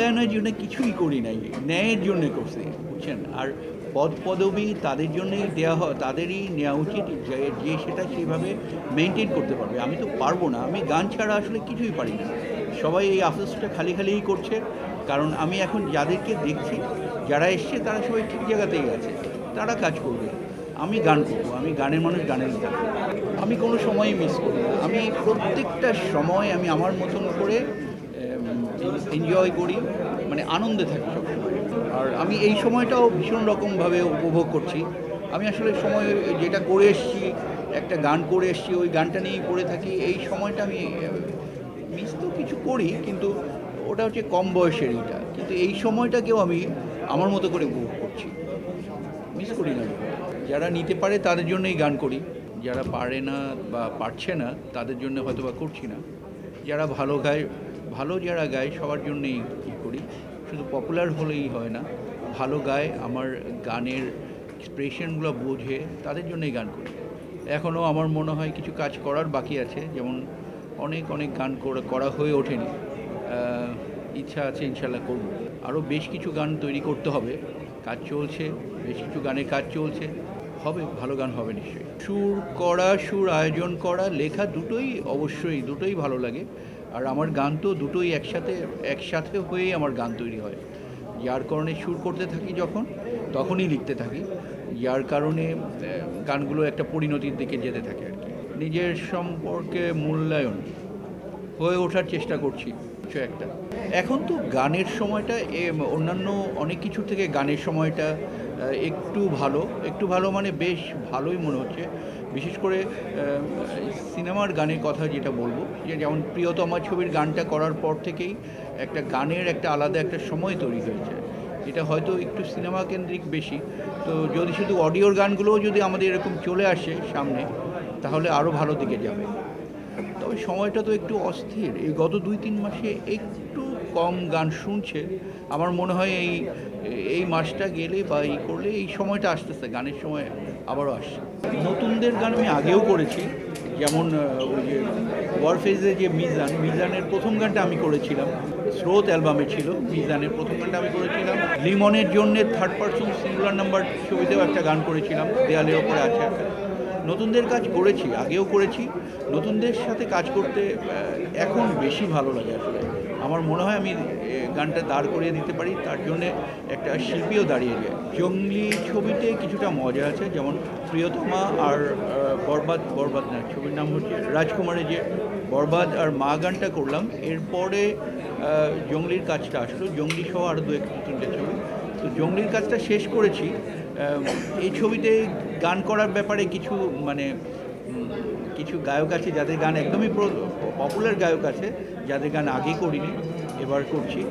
মূল্যায়নের জন্য কিছুই করি নাই, ন্যায়ের জন্য করছি, বুঝছেন। আর পদ পদবি তাদের জন্যই দেওয়া হয়, তাদেরই নেওয়া উচিত যে যে সেটা সেইভাবে মেনটেন করতে পারবে। আমি তো পারবো না, আমি গান ছাড়া আসলে কিছুই পারি না। সবাই এই আফসোসটা খালি খালিই করছে, কারণ আমি এখন যাদেরকে দেখছি, যারা এসছে তারা সবাই ঠিক জায়গাতেই আছে, তারা কাজ করবে। আমি গান করবো, আমি গানের মানুষ, গানের গান। আমি কোনো সময়ই মিস করি না, আমি প্রত্যেকটা সময় আমি আমার মতন করে এনজয় করি, মানে আনন্দে থাকি সবসময়। আর আমি এই সময়টাও ভীষণ রকমভাবে উপভোগ করছি। আমি আসলে সময় যেটা করে এসেছি, একটা গান করে এসেছি, ওই গানটা নিয়েই পড়ে থাকি। এই সময়টা আমি মিস তো কিছু করি, কিন্তু ওটা হচ্ছে কম বয়সের এইটা, কিন্তু এই সময়টাকেও আমি আমার মতো করে উপভোগ করছি, মিস করি না। যারা নিতে পারে তাদের জন্যই গান করি, যারা পারে না বা পারছে না তাদের জন্য হয়তো বা করছি না। যারা ভালো গায়, ভালো যারা গায় সবার জন্যই কী করি, শুধু পপুলার হলেই হয় না, ভালো গায়, আমার গানের এক্সপ্রেশনগুলো বোঝে, তাদের জন্যই গান করি। এখনও আমার মনে হয় কিছু কাজ করার বাকি আছে, যেমন অনেক অনেক গান করা হয়ে ওঠেনি। ইচ্ছা আছে, ইনশাল্লাহ করব। আরও বেশ কিছু গান তৈরি করতে হবে, কাজ চলছে, বেশ কিছু গানের কাজ চলছে, হবে, ভালো গান হবে নিশ্চয়ই। সুর করা, সুর আয়োজন করা, লেখা দুটোই, অবশ্যই দুটোই ভালো লাগে। আর আমার গান তো দুটোই একসাথে হয়েই আমার গান তৈরি হয়। যার কারণে সুর করতে থাকি যখন, তখনই লিখতে থাকি, যার কারণে গানগুলো একটা পরিণতির দিকে যেতে থাকে আর কি। নিজের সম্পর্কে মূল্যায়ন হয়ে ওঠার চেষ্টা করছি কিছু একটা। এখন তো গানের সময়টা অন্যান্য অনেক কিছু থেকে গানের সময়টা একটু ভালো মানে বেশ ভালোই মনে হচ্ছে। বিশেষ করে সিনেমার গানের কথা যেটা বলবো, যেমন প্রিয়তমা ছবির গানটা করার পর থেকেই একটা গানের একটা আলাদা একটা সময় তৈরি হয়েছে, এটা হয়তো একটু সিনেমা কেন্দ্রিক বেশি। তো যদি শুধু অডিওর গানগুলোও যদি আমাদের এরকম চলে আসে সামনে, তাহলে আরও ভালো দিকে যাবে। তবে সময়টা তো একটু অস্থির, এই গত 2-3 মাসে একটু কম গান শুনছে। আমার মনে হয় এই মাসটা গেলে বা এই করলে এই সময়টা আসতেছে, গানের সময় আবারও আসছে। নতুনদের গান আমি আগেও করেছি, যেমন ওই যে ওয়ারফেজে যে মিজানের প্রথম গানটা আমি করেছিলাম, স্রোত অ্যালবামে ছিল, মিজানের প্রথম গানটা আমি করেছিলাম। লিমনের জন্যে থার্ড পারসন সিঙ্গুলার নাম্বার ছবিতেও একটা গান করেছিলাম, দেয়ালের ওপরে আছে একটা। নতুনদের কাজ করেছি, আগেও করেছি। নতুনদের সাথে কাজ করতে এখন বেশি ভালো লাগে আসলে। আমার মনে হয় আমি গানটা দাঁড় করিয়ে দিতে পারি, তার জন্যে একটা শিল্পীও দাঁড়িয়ে যায়। জঙ্গলি ছবিতে কিছুটা মজা আছে, যেমন প্রিয়তমা আর বরবাদ না, ছবির নাম হচ্ছে রাজকুমারের যে বরবাদ আর মা গানটা করলাম, এরপরে জঙ্গলির কাজটা আসলো, জঙ্গলি সহ আরও 2-3টে ছবি। তো জঙ্গলির কাজটা শেষ করেছি। এই ছবিতে গান করার ব্যাপারে কিছু গায়ক আছে যাদের গান একদমই পপুলার গায়ক আছে, যাদের গান আগে করিনি, এবার করছি।